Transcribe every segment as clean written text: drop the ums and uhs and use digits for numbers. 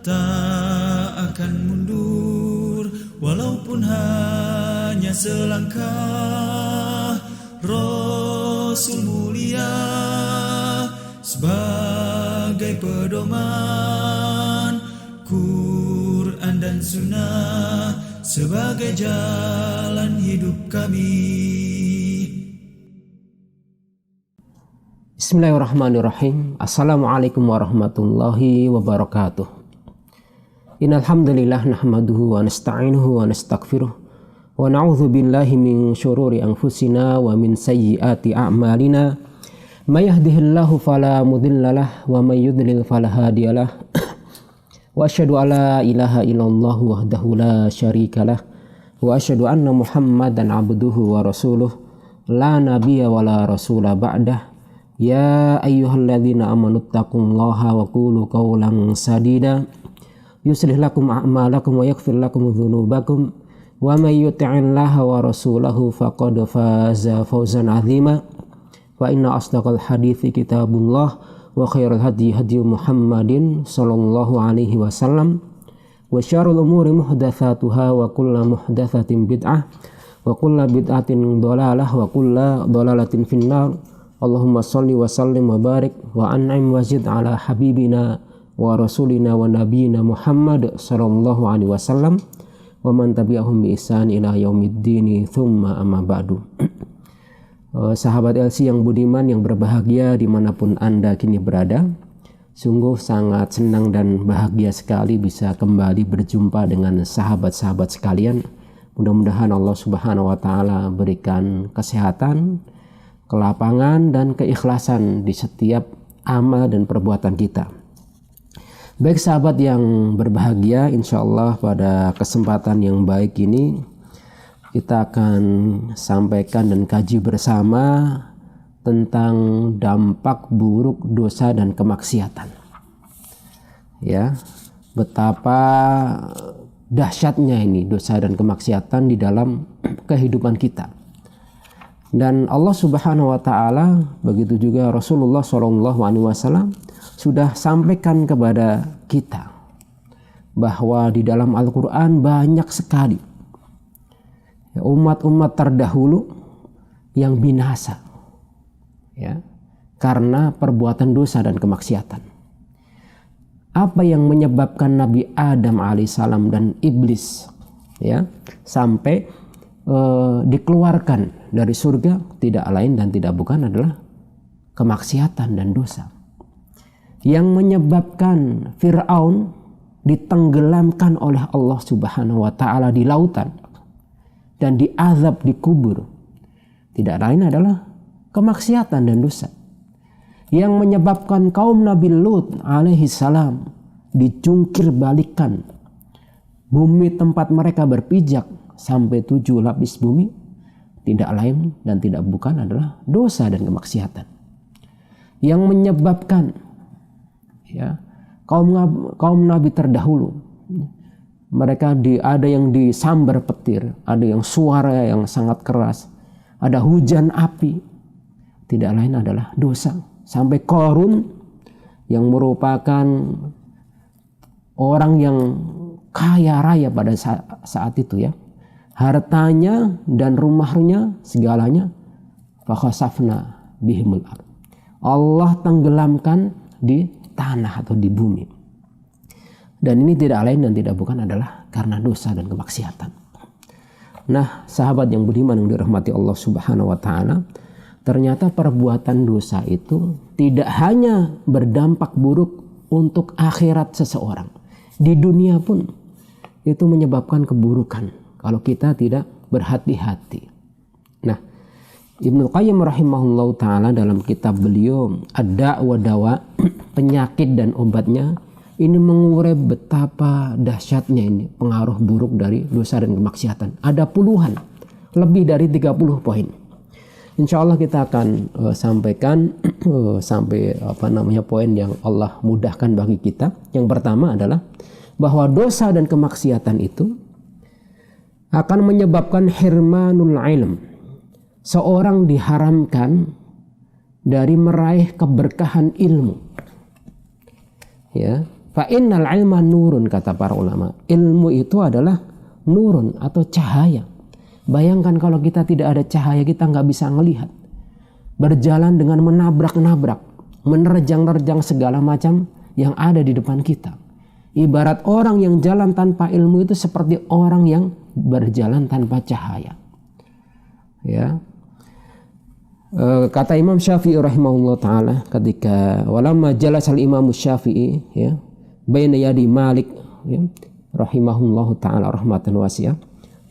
tak akan mundur walaupun hanya selangkah. Rasul mulia sebagai pedoman, Quran dan Sunnah sebagai jalan hidup kami. Bismillahirrahmanirrahim. Assalamualaikum warahmatullahi wabarakatuh. Innal hamdalillah nahmaduhu wa nasta'inuhu wa nastaghfiruh wa na'udzu billahi min syururi anfusina wa min sayyiati a'malina. May yahdihillahu fala mudhillalah wa may yudlil fala hadiyalah. Wa asyhadu alla ilaha illallah wahdahu la syarikalah wa asyhadu anna Muhammadan abduhu wa rasuluh la nabiyya wa la rasula ba'dah. Ya ayyuhalladzina amanu taqullaha wa qulu qawlan sadida yuslih lakum a'malakum wa yaghfir lakum dzunubakum wa may yuti'illaha wa rasulahu faqad faza fawzan 'azima. Fa inna asdaqal hadithi kitabullah wa khairal hadi hadi Muhammadin sallallahu alaihi wasallam wa syarrul umuri muhdatsatuha wa kullu muhdatsatin bid'ah wa kullu bid'atin dhalalah wa kullu dhalalatin finnar. Allahumma salli wa sallim wa barik wa an'im wa zid ala habibina wa rasulina wa nabiyina Muhammad sallallahu alaihi wasallam wa man tabi'ahum bi ihsan ila yaumiddin thumma amma ba'du. Sahabat LC yang budiman, yang berbahagia dimanapun Anda kini berada, sungguh sangat senang dan bahagia sekali bisa kembali berjumpa dengan sahabat-sahabat sekalian. Mudah-mudahan Allah Subhanahu wa taala berikan kesehatan, kelapangan dan keikhlasan di setiap amal dan perbuatan kita. Baik sahabat yang berbahagia, insya Allah pada kesempatan yang baik ini kita akan sampaikan dan kaji bersama tentang dampak buruk dosa dan kemaksiatan. Ya, betapa dahsyatnya ini dosa dan kemaksiatan di dalam kehidupan kita. Dan Allah Subhanahu wa taala, begitu juga Rasulullah sallallahu alaihi wasallam sudah sampaikan kepada kita bahwa di dalam Al-Qur'an banyak sekali umat-umat terdahulu yang binasa, ya, karena perbuatan dosa dan kemaksiatan. Apa yang menyebabkan Nabi Adam alaihissalam dan iblis, ya, sampai dikeluarkan dari surga tidak lain dan tidak bukan adalah kemaksiatan dan dosa. Yang menyebabkan Fir'aun ditenggelamkan oleh Allah Subhanahu wa taala di lautan dan diazab di kubur tidak lain adalah kemaksiatan dan dosa. Yang menyebabkan kaum Nabi Lut alaihi salam dicungkir balikan bumi tempat mereka berpijak sampai 7 lapis bumi tidak lain dan tidak bukan adalah dosa dan kemaksiatan. Yang menyebabkan, ya, kaum Nabi terdahulu mereka ada yang disambar petir, ada yang suara yang sangat keras, ada hujan api, tidak lain adalah dosa. Sampai Qarun yang merupakan orang yang kaya raya pada saat itu, ya, hartanya dan rumahnya segalanya fakhasafna bihimul ardh, Allah tenggelamkan di tanah atau di bumi. Dan ini tidak lain dan tidak bukan adalah karena dosa dan kemaksiatan. Nah, sahabat yang budiman yang dirahmati Allah Subhanahu wa taala, ternyata perbuatan dosa itu tidak hanya berdampak buruk untuk akhirat seseorang. Di dunia pun itu menyebabkan keburukan kalau kita tidak berhati-hati. Nah, Ibnu Qayyim rahimahullahu taala dalam kitab beliau Ad-Da' wa Dawa, penyakit dan obatnya, ini mengurai betapa dahsyatnya ini pengaruh buruk dari dosa dan kemaksiatan. Ada puluhan, lebih dari 30 poin. Insya Allah kita akan sampaikan sampai poin yang Allah mudahkan bagi kita. Yang pertama adalah bahwa dosa dan kemaksiatan itu akan menyebabkan hirmanul ilm. Seorang diharamkan dari meraih keberkahan ilmu. Ya, Fa innal ilma nurun, kata para ulama. Ilmu itu adalah nurun atau cahaya. Bayangkan kalau kita tidak ada cahaya, kita nggak bisa melihat. Berjalan dengan menabrak-nabrak, menerjang-nerjang segala macam yang ada di depan kita. Ibarat orang yang jalan tanpa ilmu itu seperti orang yang berjalan tanpa cahaya. Ya. Kata Imam Syafi'i rahimahullah ta'ala ketika walamma jalasal Imam Syafi'i ya baina yadi Malik ya, rahimahullah ta'ala rahmatan wasi'ah,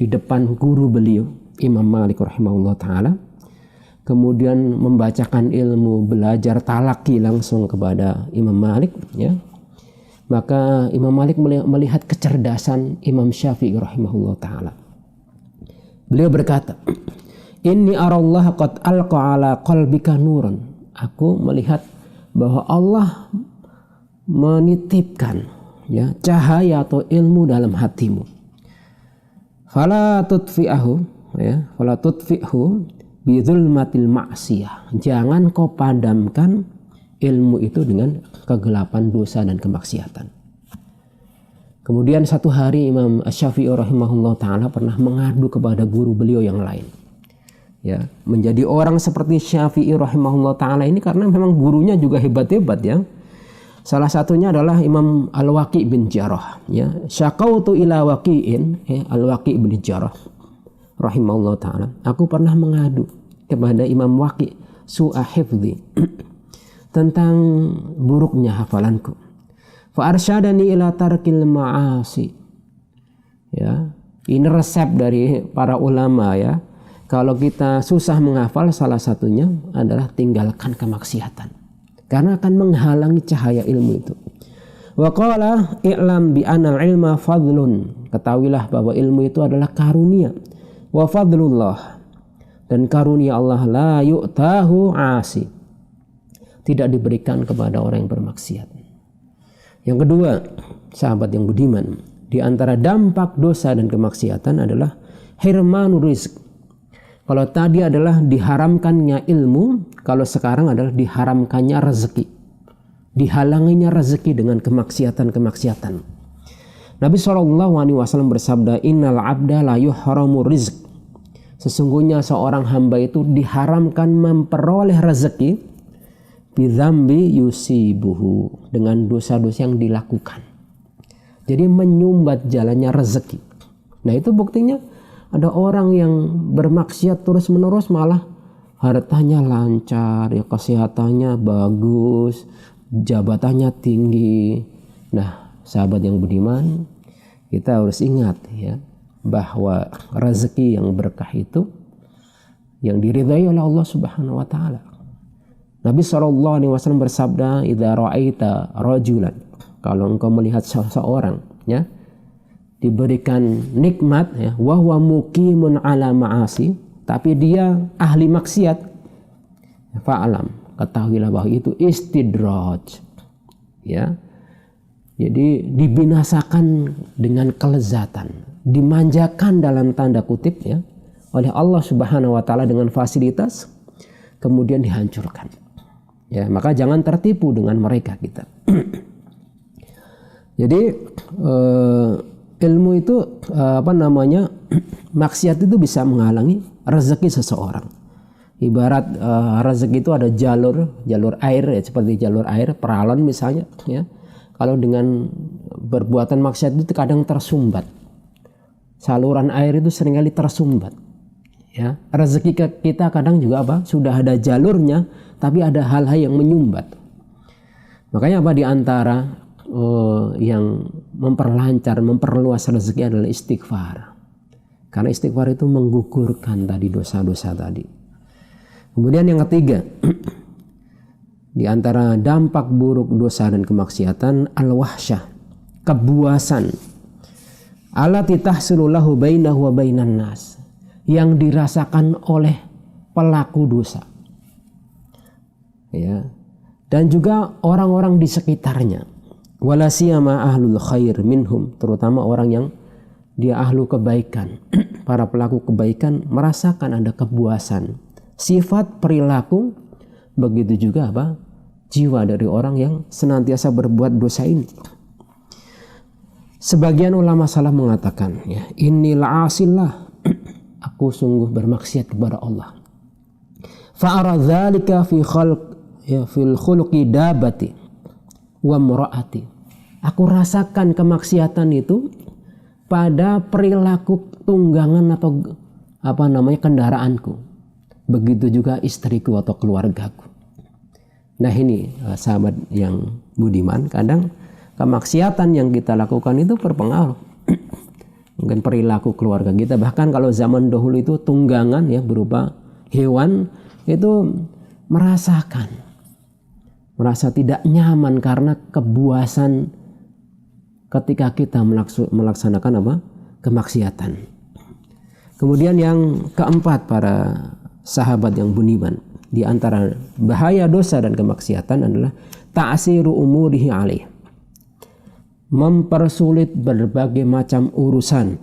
di depan guru beliau Imam Malik rahimahullah ta'ala, kemudian membacakan ilmu, belajar talaki langsung kepada Imam Malik ya. Maka Imam Malik melihat kecerdasan Imam Syafi'i rahimahullah ta'ala. Beliau berkata, inni arallaha qad alqa ala qalbika nuran. Aku melihat bahwa Allah menitipkan ya cahaya atau ilmu dalam hatimu. Fala tutfi'hu bidzulmatil ma'siyah. Jangan kau padamkan ilmu itu dengan kegelapan dosa dan kemaksiatan. Kemudian satu hari Imam Syafi'i rahimahullah ta'ala pernah mengadu kepada guru beliau yang lain. Ya, menjadi orang seperti Syafi'i rahimahullah ta'ala ini karena memang gurunya juga hebat-hebat ya. Salah satunya adalah Imam Al-Waqi' bin Jarrah ya. Syaqautu ila Waqi'in ya, Al-Waqi' bin Jarrah rahimahullah ta'ala. Aku pernah mengadu kepada Imam Waqi' su'a hifdzi tentang buruknya hafalanku. Fa arsyadani ila tarkil ma'asi. Ya, ini resep dari para ulama ya. Kalau kita susah menghafal, salah satunya adalah tinggalkan kemaksiatan. Karena akan menghalangi cahaya ilmu itu. Wa qala i'lam bi anal ilma fadlun. Ketahuilah bahwa ilmu itu adalah karunia. Wa fadlullah. Dan karunia Allah la yu'tahu asi. Tidak diberikan kepada orang yang bermaksiat. Yang kedua, sahabat yang budiman, di antara dampak dosa dan kemaksiatan adalah hirmanur rizq. Kalau tadi adalah diharamkannya ilmu, kalau sekarang adalah diharamkannya rezeki. Dihalanginya rezeki dengan kemaksiatan-kemaksiatan. Nabi SAW bersabda, innal abda la yuhramu rizq. Sesungguhnya seorang hamba itu diharamkan memperoleh rezeki bidzambi yusibuhu, dengan dosa-dosa yang dilakukan. Jadi menyumbat jalannya rezeki. Nah itu buktinya ada orang yang bermaksiat terus-menerus malah hartanya lancar, ya kesehatannya bagus, jabatannya tinggi. Nah, sahabat yang budiman, kita harus ingat ya bahwa rezeki yang berkah itu yang diridhai oleh Allah Subhanahu wa taala. Nabi SAW bersabda, "Idza ra'aita rajulan," kalau engkau melihat seseorang ya diberikan nikmat ya, wa huwa muqimun ala ma'asi, tapi dia ahli maksiat, fa'alam, ketahuilah bahwa itu istidraj ya. Jadi dibinasakan dengan kelezatan, dimanjakan dalam tanda kutip ya oleh Allah Subhanahu wa taala dengan fasilitas, kemudian dihancurkan. Ya, maka jangan tertipu dengan mereka kita. Jadi ilmu itu maksiat itu bisa menghalangi rezeki seseorang. Ibarat rezeki itu ada jalur air ya, seperti jalur air peralon misalnya ya. Kalau dengan berbuatan maksiat itu kadang tersumbat. Saluran air itu seringkali tersumbat. Ya, rezeki kita kadang juga sudah ada jalurnya, tapi ada hal-hal yang menyumbat. Makanya di antara yang memperlancar, memperluas rezeki adalah istighfar. Karena istighfar itu menggugurkan tadi dosa-dosa tadi. Kemudian yang ketiga, di antara dampak buruk dosa dan kemaksiatan, al-wahsyah, kebuasan. Allati tahsulu lahu bainahu wa bainan nas, yang dirasakan oleh pelaku dosa. Ya. Dan juga orang-orang di sekitarnya. Wala siyama ahlul khair minhum, terutama orang yang dia ahlu kebaikan. Para pelaku kebaikan merasakan ada kepuasan. Sifat perilaku, begitu juga jiwa dari orang yang senantiasa berbuat dosa ini. Sebagian ulama salaf mengatakan, ya, innil asillah, aku sungguh bermaksiat kepada Allah. Fa'ara dzalika fi khalq, ya, fil khuluqi dabati wa muraati. Aku rasakan kemaksiatan itu pada perilaku tunggangan atau kendaraanku. Begitu juga istriku atau keluargaku. Nah ini sahabat yang budiman, kadang kemaksiatan yang kita lakukan itu berpengaruh. Mungkin perilaku keluarga kita. Bahkan kalau zaman dahulu itu tunggangan, ya, berupa hewan itu merasa tidak nyaman karena kebuasan ketika kita melaksanakan kemaksiatan. Kemudian yang keempat, para sahabat yang budiman, di antara bahaya dosa dan kemaksiatan adalah ta'siru umurihi alaih, mempersulit berbagai macam urusan.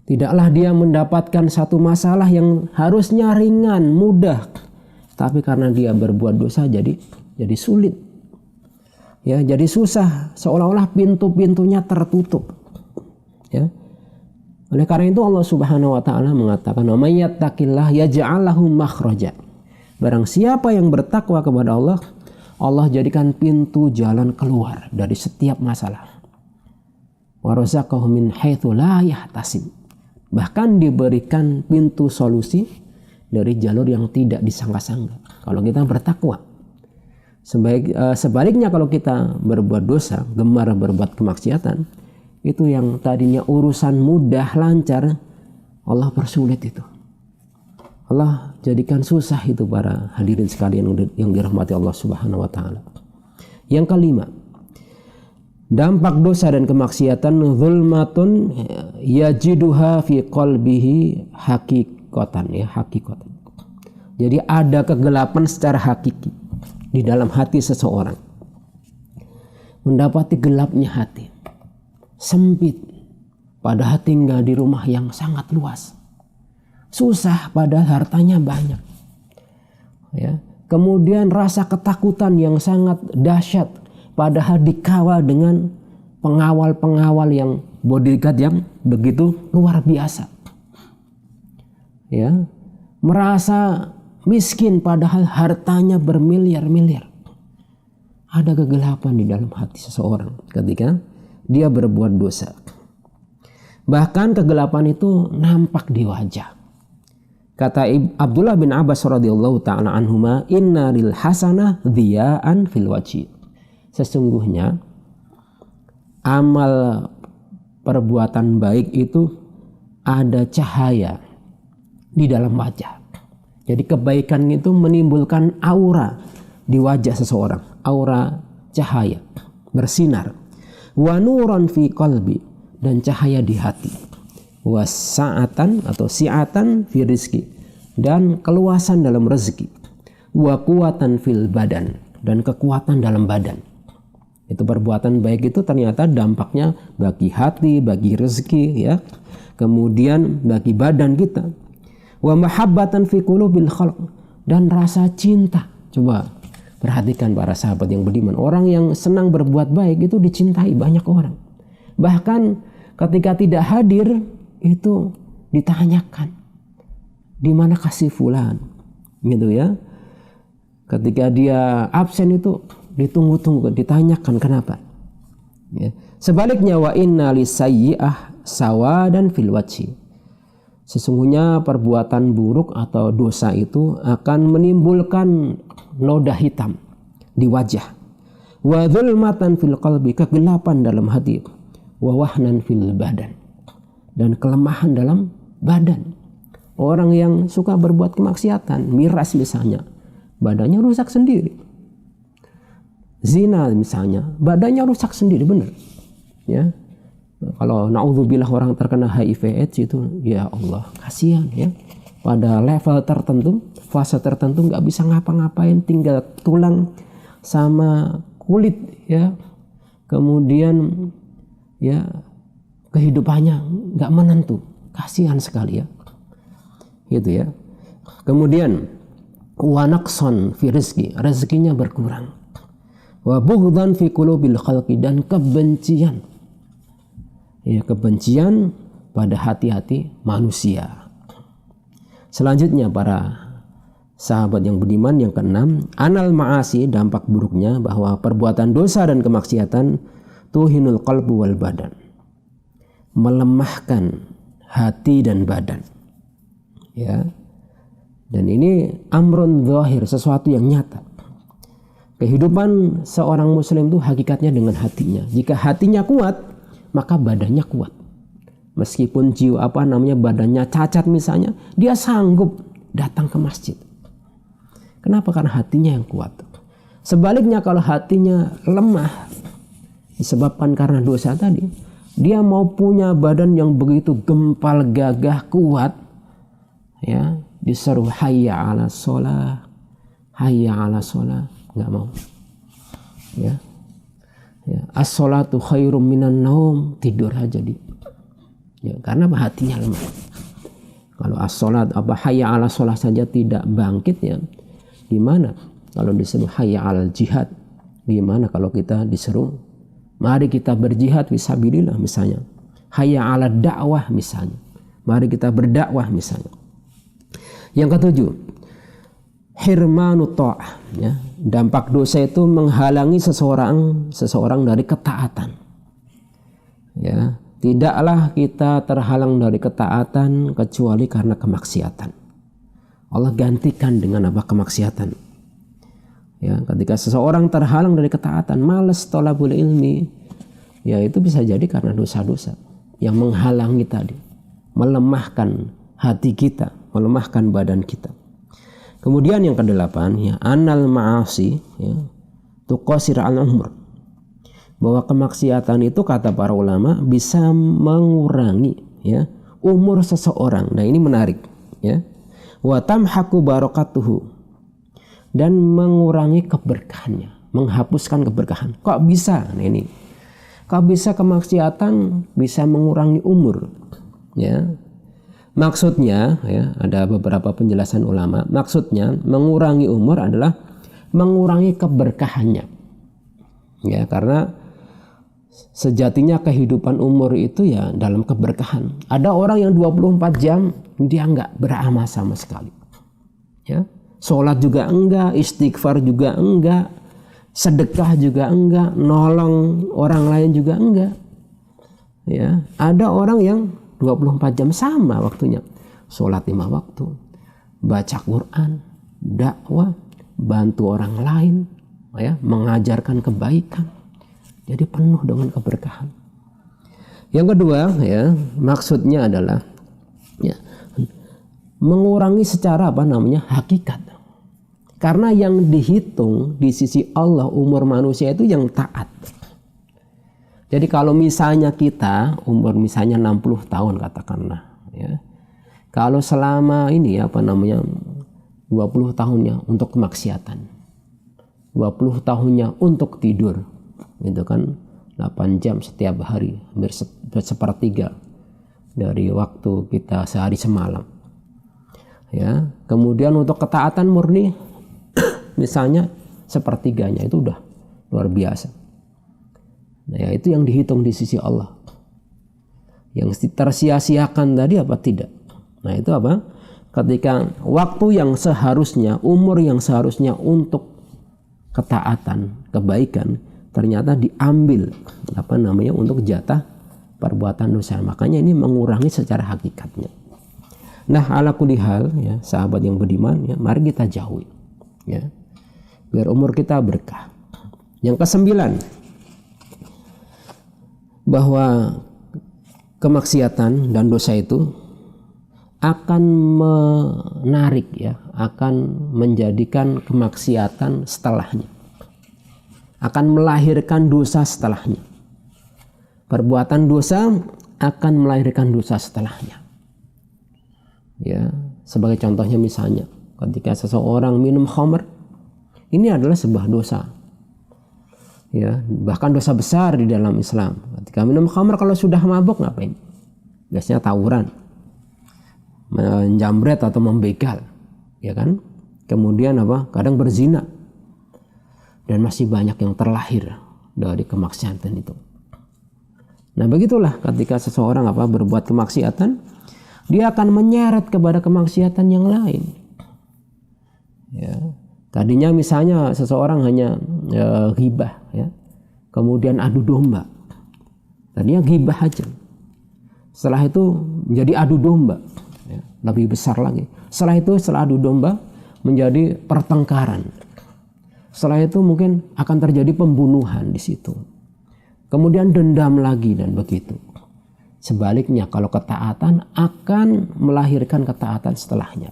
Tidaklah dia mendapatkan satu masalah yang harusnya ringan, mudah, tapi karena dia berbuat dosa jadi sulit. Ya, jadi susah, seolah-olah pintu-pintunya tertutup. Ya. Oleh karena itu Allah Subhanahu wa taala mengatakan, "Wa may yattaqillah yaj'al lahu makhraja." Barang siapa yang bertakwa kepada Allah, Allah jadikan pintu jalan keluar dari setiap masalah. Wa razaqahu min haitsu la yahtasib. Bahkan diberikan pintu solusi dari jalur yang tidak disangka-sangka kalau kita bertakwa. Sebaliknya kalau kita berbuat dosa, gemar berbuat kemaksiatan, itu yang tadinya urusan mudah, lancar, Allah persulit itu. Allah jadikan susah itu, para hadirin sekalian yang dirahmati Allah Subhanahu wa taala. Yang kelima, dampak dosa dan kemaksiatan, zulmatun yajiduha fi qalbihi hakikatan, ya, hakikatan. Jadi ada kegelapan secara hakiki di dalam hati seseorang. Mendapati gelapnya hati, sempit, padahal tinggal di rumah yang sangat luas. Susah padahal hartanya banyak. Ya. Kemudian rasa ketakutan yang sangat dahsyat padahal dikawal dengan pengawal-pengawal yang bodyguard yang begitu luar biasa. Ya. Merasa miskin padahal hartanya bermiliar-miliar. Ada kegelapan di dalam hati seseorang ketika dia berbuat dosa. Bahkan kegelapan itu nampak di wajah. Kata Abdullah bin Abbas radhiyallahu ta'ala anhuma, inna lil hasanah dhiya'an fil wajhi. Sesungguhnya amal perbuatan baik itu ada cahaya di dalam wajah. Jadi kebaikan itu menimbulkan aura di wajah seseorang, aura cahaya, bersinar. Wa nuran fi qalbi, dan cahaya di hati. Wasa'atan atau si'atan fi rizki, dan keluasan dalam rezeki. Wa kuwatan fil badan, dan kekuatan dalam badan. Itu perbuatan baik itu ternyata dampaknya bagi hati, bagi rezeki, ya. Kemudian bagi badan kita. Wa mahabbatan fi qulubil khalq, dan rasa cinta. Coba perhatikan para sahabat yang beriman, orang yang senang berbuat baik itu dicintai banyak orang. Bahkan ketika tidak hadir itu ditanyakan, di mana kasih fulan, gitu ya. Ketika dia absen itu ditunggu-tunggu, ditanyakan kenapa. Ya. Sebaliknya, wa inna lisayyi'ah sawadan fil wajhi. Sesungguhnya perbuatan buruk atau dosa itu akan menimbulkan noda hitam di wajah. Wa dzulmatan fil qalbi, kegelapan dalam hati. Wa wahnan fil badan, dan kelemahan dalam badan. Orang yang suka berbuat kemaksiatan, miras misalnya, badannya rusak sendiri. Zina misalnya, badannya rusak sendiri, benar. Ya. Kalau naudzubillah orang terkena HIV/AIDS itu, ya Allah, kasihan ya. Pada level tertentu, fase tertentu nggak bisa ngapa-ngapain, tinggal tulang sama kulit, ya. Kemudian ya kehidupannya nggak menentu, kasihan sekali ya, gitu ya. Kemudian wanakson fi rizki, rezekinya berkurang. Wa bughdan fi qulubil khalqi, dan kebencian ya, kebencian pada hati-hati manusia. Selanjutnya para sahabat yang beriman yang keenam, anal ma'asi, dampak buruknya bahwa perbuatan dosa dan kemaksiatan tuhinul qalbu wal badan, melemahkan hati dan badan. Ya. Dan ini amrun zahir, sesuatu yang nyata. Kehidupan seorang muslim itu hakikatnya dengan hatinya. Jika hatinya kuat, maka badannya kuat. Meskipun badannya cacat misalnya, dia sanggup datang ke masjid. Kenapa? Karena hatinya yang kuat. Sebaliknya kalau hatinya lemah disebabkan karena dosa tadi, dia mau punya badan yang begitu gempal, gagah, kuat, ya, disuruh hayya 'alas shalah, hayya 'alas shalah, enggak mau. Ya. Ya, as-sholatu khairum minan naum, tidur aja dia. Ya, karena hatinya lemah. Kalau as-sholat hayya 'alas shalah saja tidak bangkit, ya gimana kalau disuruh hayya 'alal jihad? Gimana kalau kita disuruh mari kita berjihad fisabilillah misalnya, hayya 'alad dakwah misalnya, mari kita berdakwah misalnya. Yang ketujuh, hirmanut ta'ah, ya, dampak dosa itu menghalangi seseorang dari ketaatan. Ya, tidaklah kita terhalang dari ketaatan kecuali karena kemaksiatan. Allah gantikan dengan kemaksiatan. Ya, ketika seseorang terhalang dari ketaatan, malas thalabul ilmi, ya itu bisa jadi karena dosa-dosa yang menghalangi tadi, melemahkan hati kita, melemahkan badan kita. Kemudian yang kedelapan, ya, anal ma'asi, ya, tuqasir al-umur, bahwa kemaksiatan itu kata para ulama bisa mengurangi, ya, umur seseorang. Nah ini menarik, ya. Wa tamhaku barakatuhu, dan mengurangi keberkahannya, menghapuskan keberkahan. Kok bisa? Nah ini, kok bisa kemaksiatan bisa mengurangi umur? Ya, maksudnya, ya, ada beberapa penjelasan ulama. Maksudnya mengurangi umur adalah mengurangi keberkahannya. Ya, karena sejatinya kehidupan umur itu ya dalam keberkahan. Ada orang yang 24 jam dia nggak beramal sama sekali. Ya, sholat juga enggak, istighfar juga enggak, sedekah juga enggak, nolong orang lain juga enggak. Ya, ada orang yang 24 jam sama waktunya, sholat 5 waktu, baca Quran, dakwah, bantu orang lain, ya, mengajarkan kebaikan. Jadi penuh dengan keberkahan. Yang kedua, ya, maksudnya adalah, ya, mengurangi secara hakikat. Karena yang dihitung di sisi Allah umur manusia itu yang taat. Jadi kalau misalnya kita umur misalnya 60 tahun katakanlah, ya. Kalau selama ini 20 tahunnya untuk kemaksiatan, 20 tahunnya untuk tidur, gitu kan, 8 jam setiap hari, hampir sepertiga dari waktu kita sehari semalam. Ya, kemudian untuk ketaatan murni misalnya sepertiganya, itu udah luar biasa. Nah, ya, itu yang dihitung di sisi Allah. Yang tersia-siakan tadi tidak? Nah, itu ketika waktu yang seharusnya, umur yang seharusnya untuk ketaatan, kebaikan, ternyata diambil untuk jatah perbuatan dosa. Makanya ini mengurangi secara hakikatnya. Nah, ala kulli hal, ya, sahabat yang beriman, ya, mari kita jauhi, ya, biar umur kita berkah. Yang kesembilan, bahwa kemaksiatan dan dosa itu akan menarik, ya, akan menjadikan kemaksiatan setelahnya, akan melahirkan dosa setelahnya. Perbuatan dosa akan melahirkan dosa setelahnya. Ya, sebagai contohnya misalnya ketika seseorang minum khamr, ini adalah sebuah dosa. Ya, bahkan dosa besar di dalam Islam. Ketika minum khamr, kalau sudah mabuk ngapain? Biasanya tawuran, menjamret atau membegal, ya kan? Kemudian kadang berzina. Dan masih banyak yang terlahir dari kemaksiatan itu. Nah begitulah ketika seseorang berbuat kemaksiatan, dia akan menyeret kepada kemaksiatan yang lain. Ya. Tadinya misalnya seseorang hanya ghibah, ya, kemudian adu domba. Tadinya ghibah aja. Setelah itu menjadi adu domba, ya, lebih besar lagi. Setelah itu setelah adu domba menjadi pertengkaran. Setelah itu mungkin akan terjadi pembunuhan di situ. Kemudian dendam lagi dan begitu. Sebaliknya kalau ketaatan akan melahirkan ketaatan setelahnya.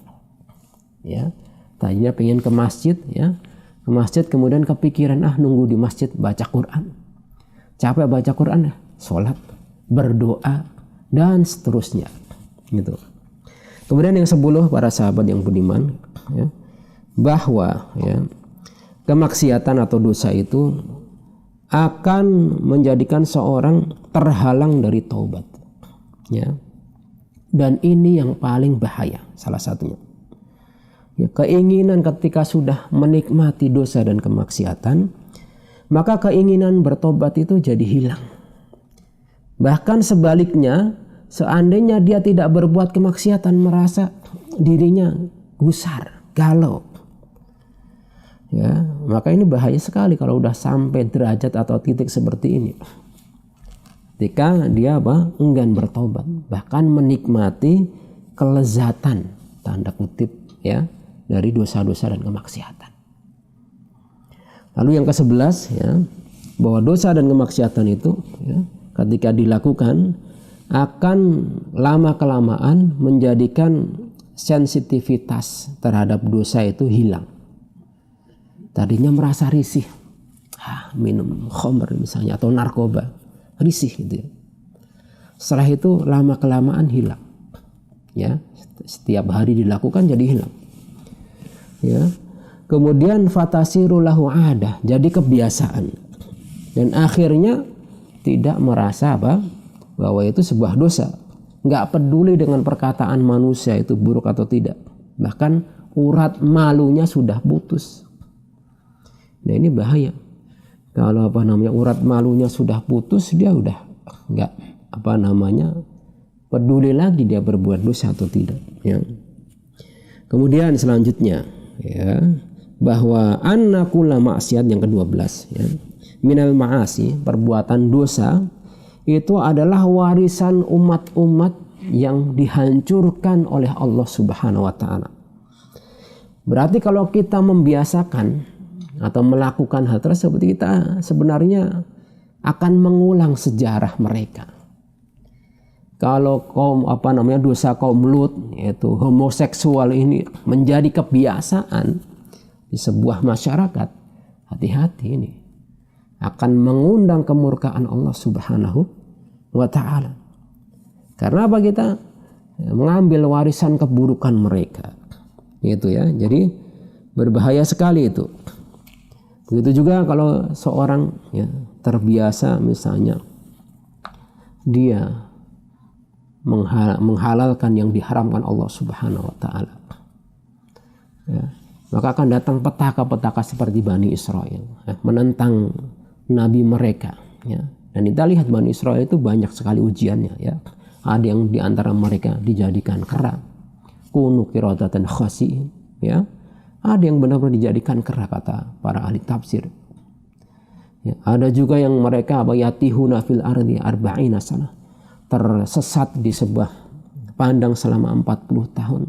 Ya, tadinya pengen ke masjid, ya, ke masjid kemudian kepikiran nunggu di masjid baca Quran. Capek baca Quran, ya, sholat, berdoa dan seterusnya. Gitu. Kemudian yang 10 para sahabat yang budiman, ya, bahwa ya, kemaksiatan atau dosa itu akan menjadikan seorang terhalang dari taubat, ya. Dan ini yang paling bahaya salah satunya. Ya, keinginan ketika sudah menikmati dosa dan kemaksiatan, maka keinginan bertobat itu jadi hilang. Bahkan sebaliknya, seandainya dia tidak berbuat kemaksiatan, merasa dirinya gusar, galau. Ya, maka ini bahaya sekali kalau udah sampai derajat atau titik seperti ini. Ketika dia enggan bertobat, bahkan menikmati kelezatan tanda kutip, ya, dari dosa-dosa dan kemaksiatan. Lalu yang ke-11, ya, bahwa dosa dan kemaksiatan itu, ya, ketika dilakukan akan lama-kelamaan menjadikan sensitivitas terhadap dosa itu hilang. Tadinya merasa risih, minum khamr misalnya atau narkoba, risih gitu ya. Setelah itu lama-kelamaan hilang. Ya, setiap hari dilakukan jadi hilang. Ya. Kemudian fatasiru lahu adah, jadi kebiasaan. Dan akhirnya tidak merasa bahwa itu sebuah dosa. Nggak peduli dengan perkataan manusia itu buruk atau tidak. Bahkan urat malunya sudah putus. Nah ini bahaya. Kalau urat malunya sudah putus, dia udah nggak peduli lagi dia berbuat dosa atau tidak. Ya. Kemudian selanjutnya, ya, bahwa annakula maksiat yang ke-12, ya, minal ma'asi, perbuatan dosa itu adalah warisan umat-umat yang dihancurkan oleh Allah Subhanahu wa taala. Berarti kalau kita membiasakan atau melakukan hal tersebut, kita sebenarnya akan mengulang sejarah mereka. Kalau dosa kaum Lut, yaitu homoseksual ini menjadi kebiasaan di sebuah masyarakat, hati-hati ini akan mengundang kemurkaan Allah Subhanahu wa taala. Karena apa? Kita mengambil warisan keburukan mereka. Gitu ya. Jadi berbahaya sekali itu. Begitu juga kalau seorang, ya, terbiasa misalnya dia menghalalkan yang diharamkan Allah Subhanahu wa taala. Ya, maka akan datang petaka-petaka seperti Bani Israel, ya, menentang nabi mereka, ya. Dan kita lihat Bani Israel itu banyak sekali ujiannya, ya. Ada yang diantara mereka dijadikan kera, kunu qiradatan khasi'in, ya. Ada yang benar-benar dijadikan kera, kata para ahli tafsir. Ya, ada juga yang mereka yatihuna fil ardi arba'ina sanah, tersesat di sebuah padang selama 40 tahun.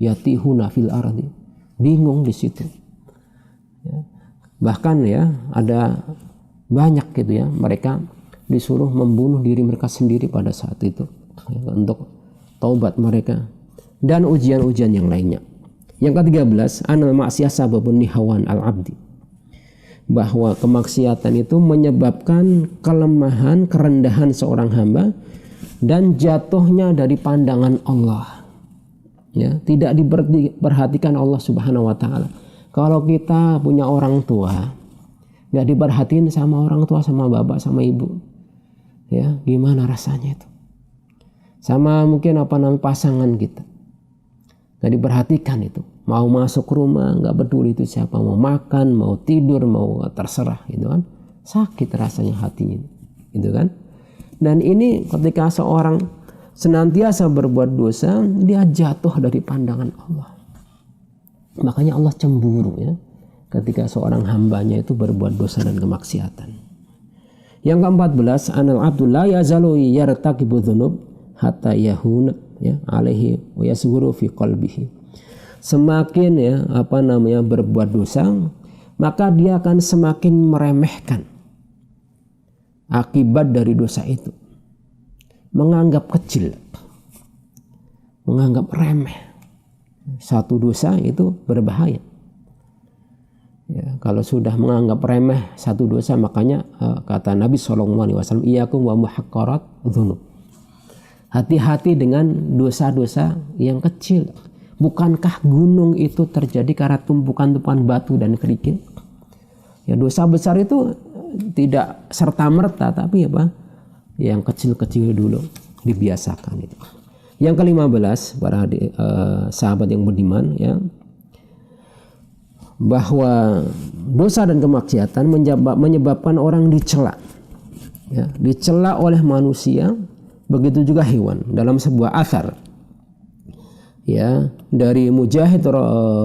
Yatihuna fil ardi, bingung di situ. Ya. Bahkan, ya, ada banyak gitu, ya, mereka disuruh membunuh diri mereka sendiri pada saat itu, ya, untuk taubat mereka dan ujian-ujian yang lainnya. Yang ke-13, anal maksiyah sababun nihawan al-abdi, bahwa kemaksiatan itu menyebabkan kelemahan, kerendahan seorang hamba dan jatuhnya dari pandangan Allah. Ya, tidak diperhatikan Allah Subhanahu wa taala. Kalau kita punya orang tua, nggak diperhatiin sama orang tua, sama bapak, sama ibu, ya, gimana rasanya itu? Sama mungkin pasangan kita, nggak diperhatikan itu. Mau masuk rumah nggak peduli itu siapa, mau makan, mau tidur, mau terserah, gitu kan? Sakit rasanya hatinya, gitu kan? Dan ini ketika seorang senantiasa berbuat dosa, dia jatuh dari pandangan Allah. Makanya Allah cemburu ya ketika seorang hambanya itu berbuat dosa dan kemaksiatan. Yang ke-14, anal abdul la yazalu yartaqibu dzunub hatta yahuna ya alaihi wa yasghuru fi qalbihi. Semakin ya berbuat dosa, maka dia akan semakin meremehkan akibat dari dosa itu. Menganggap kecil, menganggap remeh. Satu dosa itu berbahaya. Ya, kalau sudah menganggap remeh satu dosa, makanya kata Nabi SAW, iyyakum wa muhaqqarat dzunub. Hati-hati dengan dosa-dosa yang kecil. Bukankah gunung itu terjadi karena tumpukan-tumpukan batu dan kerikil? Ya, dosa besar itu tidak serta-merta, tapi yang kecil-kecil dulu dibiasakan itu. Yang ke-15, para sahabat yang budiman ya, bahwa dosa dan kemaksiatan menyebabkan orang dicela. Ya, dicela oleh manusia, begitu juga hewan. Dalam sebuah athar ya dari Mujahid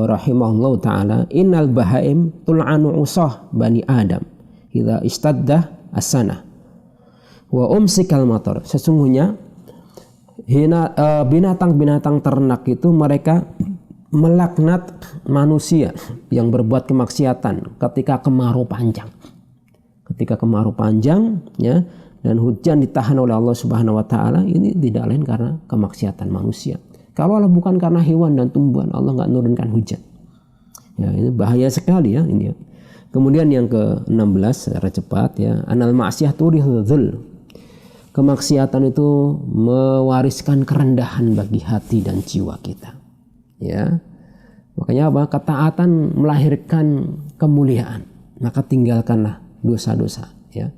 rahimahullah taala, innal bahaim tul'anu usah bani Adam idza istadda as-sanah wa umsikal matar. Sesungguhnya binatang-binatang ternak itu mereka melaknat manusia yang berbuat kemaksiatan ketika kemarau panjang. Ketika kemarau panjang ya, dan hujan ditahan oleh Allah Subhanahu wa taala, ini tidak lain karena kemaksiatan manusia. Kalau bukan karena hewan dan tumbuhan, Allah enggak menurunkan hujan. Ya, ini bahaya sekali ya ini. Kemudian yang ke-16 secara cepat ya, anal ma'siyah turihul. Kemaksiatan itu mewariskan kerendahan bagi hati dan jiwa kita. Ya, makanya ketaatan melahirkan kemuliaan. Maka tinggalkanlah dosa-dosa ya,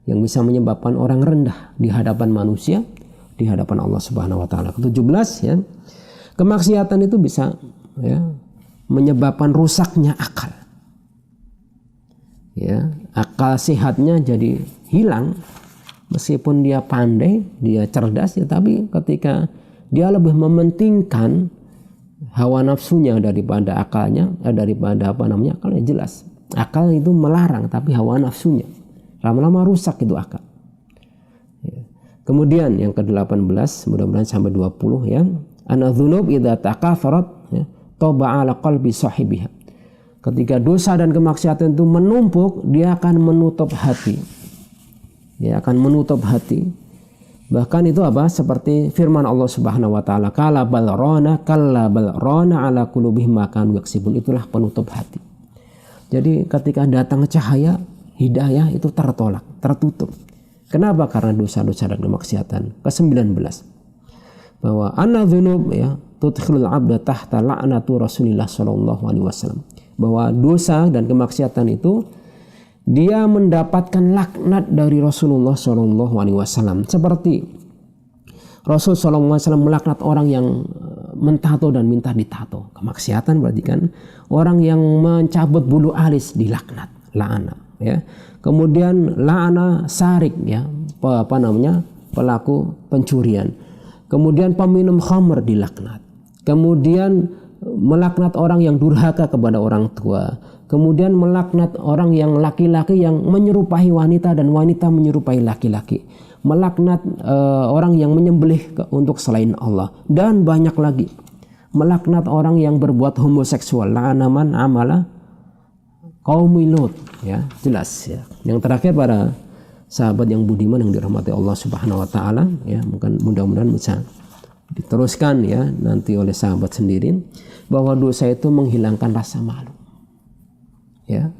yang bisa menyebabkan orang rendah di hadapan manusia, di hadapan Allah Subhanahu wa taala. Ke-17 ya, kemaksiatan itu bisa ya menyebabkan rusaknya akal. Ya, akal sehatnya jadi hilang. Meskipun dia pandai, dia cerdas ya, tapi ketika dia lebih mementingkan hawa nafsunya daripada akalnya, daripada akalnya, jelas akal itu melarang, tapi hawa nafsunya lama-lama rusak itu akal ya. Kemudian yang ke-18, mudah-mudahan sampai 20 ya, anadzunub idza takatharat ya taba ala qalbi sahibiha. Ketika dosa dan kemaksiatan itu menumpuk, dia akan menutup hati. Dia akan menutup hati. Bahkan itu seperti firman Allah Subhanahu wa taala, kalla bal rana ala qulubihim ma kanu yaksibun. Itulah penutup hati. Jadi ketika datang cahaya hidayah itu tertolak, tertutup. Kenapa? Karena dosa-dosa dan kemaksiatan. Ke-19, bahwa anadzunub ya tudkhilul 'abda tahta la'natu Rasulillah sallallahu alaihi wasallam. Bahwa dosa dan kemaksiatan itu dia mendapatkan laknat dari Rasulullah Shallallahu Alaihi Wasallam, seperti Rasul Shallallahu Alaihi Wasallam melaknat orang yang mentato dan minta ditato. Kemaksiatan berarti kan. Orang yang mencabut bulu alis dilaknat, la'ana ya. Kemudian la'ana sarik ya, pelaku pencurian. Kemudian peminum khamr dilaknat. Kemudian melaknat orang yang durhaka kepada orang tua. Kemudian melaknat orang yang laki-laki yang menyerupai wanita dan wanita menyerupai laki-laki. Melaknat orang yang menyembelih untuk selain Allah. Dan banyak lagi. Melaknat orang yang berbuat homoseksual. La'ana man amala qaumi Lut. Ya, jelas ya. Yang terakhir para sahabat yang budiman yang dirahmati Allah Subhanahu wa taala ya, mudah-mudahan bisa diteruskan ya nanti oleh sahabat sendiri, bahwa dosa itu menghilangkan rasa malu. Ya,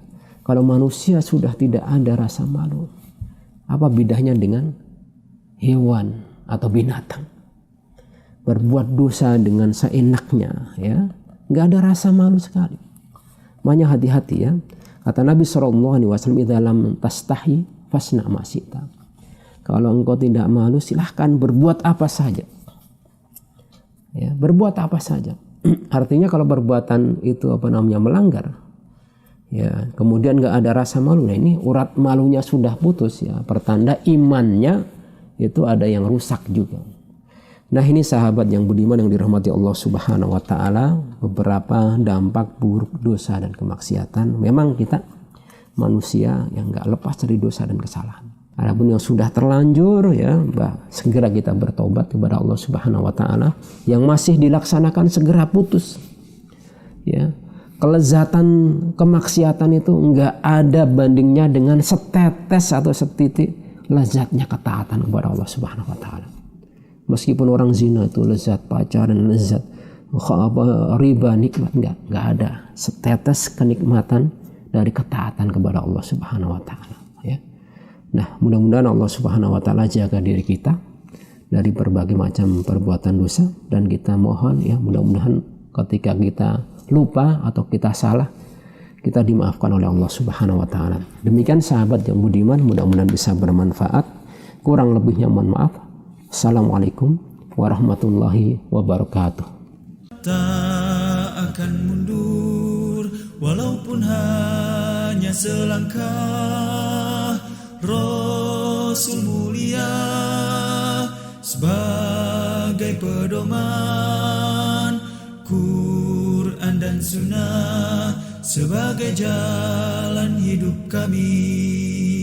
kalau manusia sudah tidak ada rasa malu, apa bedanya dengan hewan atau binatang? Berbuat dosa dengan seenaknya, ya, nggak ada rasa malu sekali. Makanya hati-hati ya. Kata Nabi SAW, idza lam tastahi fasna ma syi'ta. Kalau engkau tidak malu, silahkan berbuat apa saja. Ya, berbuat apa saja. Artinya kalau perbuatan itu melanggar, ya, kemudian nggak ada rasa malu, nah ini urat malunya sudah putus ya, pertanda imannya itu ada yang rusak juga. Nah, ini sahabat yang budiman yang dirahmati Allah Subhanahu wa taala, beberapa dampak buruk dosa dan kemaksiatan. Memang kita manusia yang enggak lepas dari dosa dan kesalahan. Adapun yang sudah terlanjur ya, segera kita bertobat kepada Allah Subhanahu wa taala. Yang masih dilaksanakan segera putus. Ya. Kelezatan kemaksiatan itu enggak ada bandingnya dengan setetes atau setitik lezatnya ketaatan kepada Allah Subhanahu wa taala. Meskipun orang zina itu lezat pacaran, lezat riba, nikmat, enggak ada setetes kenikmatan dari ketaatan kepada Allah Subhanahu wa taala, ya. Nah, mudah-mudahan Allah Subhanahu wa taala jaga diri kita dari berbagai macam perbuatan dosa, dan kita mohon ya mudah-mudahan ketika kita lupa atau kita salah, kita dimaafkan oleh Allah Subhanahu wa taala. Demikian sahabat yang budiman, mudah-mudahan bisa bermanfaat. Kurang lebihnya mohon maaf. Assalamualaikum warahmatullahi wabarakatuh. Tak akan mundur walaupun hanya selangkah. Rasul mulia sebagai pedoman, Quran dan Sunnah sebagai jalan hidup kami.